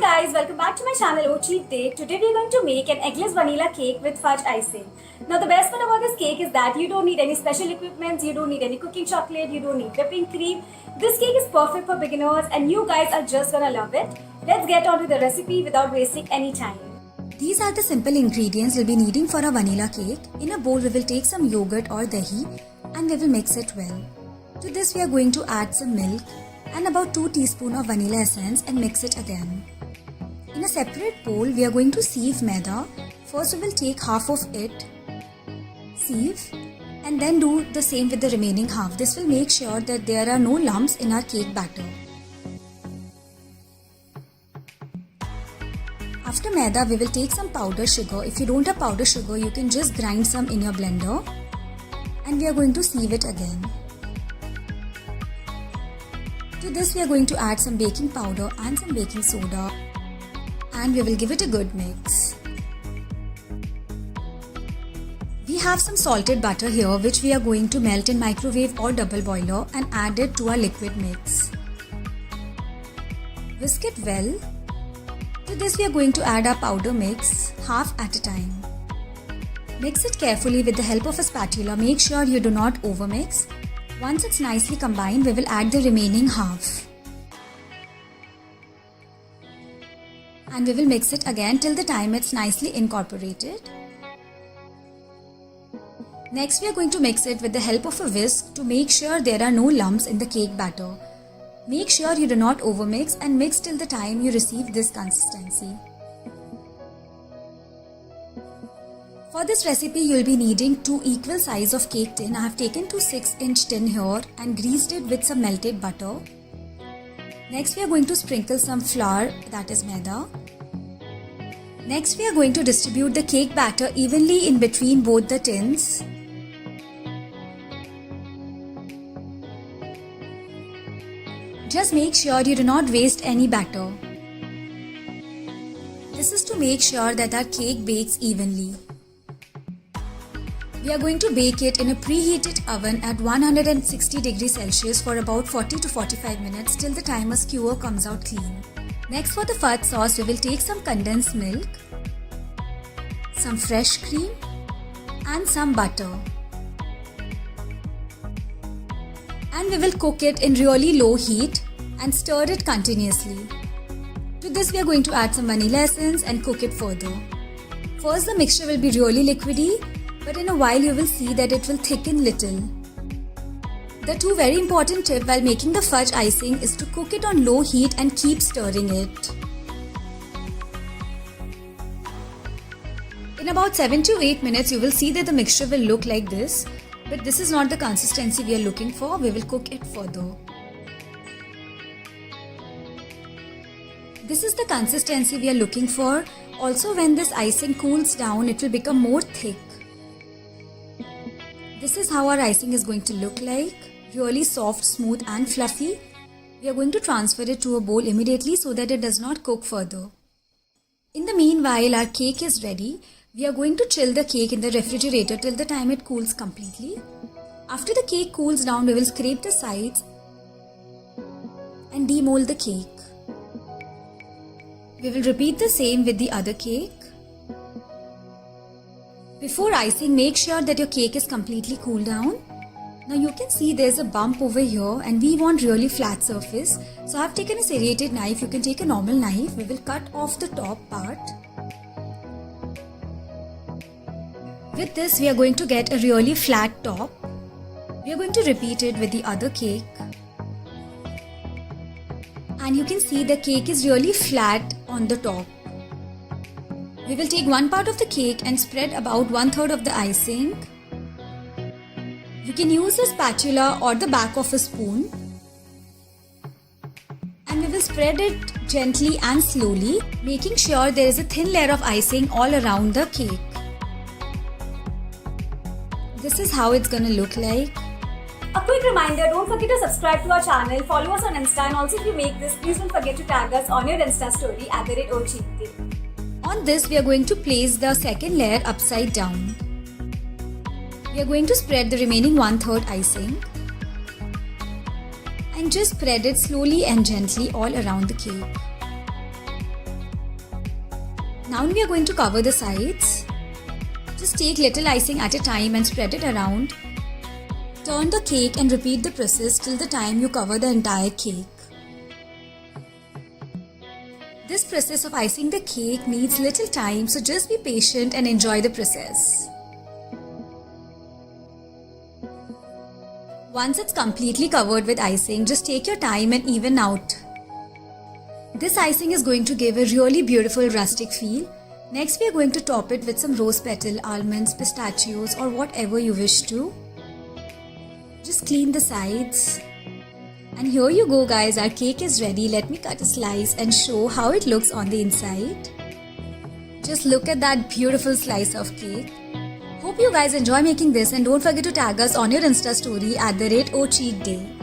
guys, welcome back to my channel Oh Cheap Date. Today we are going to make an eggless vanilla cake with fudge icing. Now the best part about this cake is that you don't need any special equipment, you don't need any cooking chocolate, you don't need whipping cream. This cake is perfect for beginners and you guys are just gonna love it. Let's get on to the recipe without wasting any time. These are the simple ingredients we'll be needing for a vanilla cake. In a bowl we will take some yogurt or dahi and we will mix it well. To this we are going to add some milk and about 2 teaspoons of vanilla essence and mix it again. In a separate bowl, we are going to sieve maida. First we will take half of it, sieve, and then do the same with the remaining half. This will make sure that there are no lumps in our cake batter. After maida, we will take some powdered sugar. If you don't have powdered sugar, you can just grind some in your blender. And we are going to sieve it again. To this we are going to add some baking powder and some baking soda and we will give it a good mix. We have some salted butter here which we are going to melt in microwave or double boiler and add it to our liquid mix. Whisk it well. To this we are going to add our powder mix half at a time. Mix it carefully with the help of a spatula. Make sure you do not overmix. Once it's nicely combined, we will add the remaining half. And we will mix it again till the time it's nicely incorporated. Next, we are going to mix it with the help of a whisk to make sure there are no lumps in the cake batter. Make sure you do not overmix and mix till the time you receive this consistency. For this recipe, you will be needing 2 equal size of cake tin. I have taken 2 6-inch tin here and greased it with some melted butter. Next, we are going to sprinkle some flour, that is maida. Next, we are going to distribute the cake batter evenly in between both the tins. Just make sure you do not waste any batter. This is to make sure that our cake bakes evenly. We are going to bake it in a preheated oven at 160 degrees Celsius for about 40 to 45 minutes till the time a skewer comes out clean. Next, for the fudge sauce, we will take some condensed milk, some fresh cream and some butter. And we will cook it in really low heat and stir it continuously. To this we are going to add some vanilla essence and cook it further. First the mixture will be really liquidy, but in a while you will see that it will thicken little. The 2 very important tips while making the fudge icing is to cook it on low heat and keep stirring it. In about 7 to 8 minutes you will see that the mixture will look like this, but this is not the consistency we are looking for. We will cook it further. This is the consistency we are looking for. Also, when this icing cools down, it will become more thick. This is how our icing is going to look like. Really soft, smooth and fluffy. We are going to transfer it to a bowl immediately so that it does not cook further. In the meanwhile, our cake is ready. We are going to chill the cake in the refrigerator till the time it cools completely. After the cake cools down, we will scrape the sides and demold the cake. We will repeat the same with the other cake. Before icing, make sure that your cake is completely cooled down. Now you can see there's a bump over here and we want really flat surface. So I have taken a serrated knife. You can take a normal knife. We will cut off the top part. With this, we are going to get a really flat top. We are going to repeat it with the other cake. And you can see the cake is really flat on the top. We will take one part of the cake and spread about 1/3 of the icing. You can use a spatula or the back of a spoon. And we will spread it gently and slowly, making sure there is a thin layer of icing all around the cake. This is how it's gonna look like. A quick reminder, don't forget to subscribe to our channel, follow us on Insta, and also if you make this, please don't forget to tag us on your Insta story @OCheapDate. On this, we are going to place the second layer upside down. We are going to spread the remaining 1/3 icing and just spread it slowly and gently all around the cake. Now we are going to cover the sides. Just take little icing at a time and spread it around. Turn the cake and repeat the process till the time you cover the entire cake. This process of icing the cake needs little time, so just be patient and enjoy the process. Once it's completely covered with icing, just take your time and even out. This icing is going to give a really beautiful rustic feel. Next, we are going to top it with some rose petal, almonds, pistachios, or whatever you wish to. Just clean the sides. And here you go guys, our cake is ready. Let me cut a slice and show how it looks on the inside. Just look at that beautiful slice of cake. Hope you guys enjoy making this and don't forget to tag us on your Insta story @OCheatDay.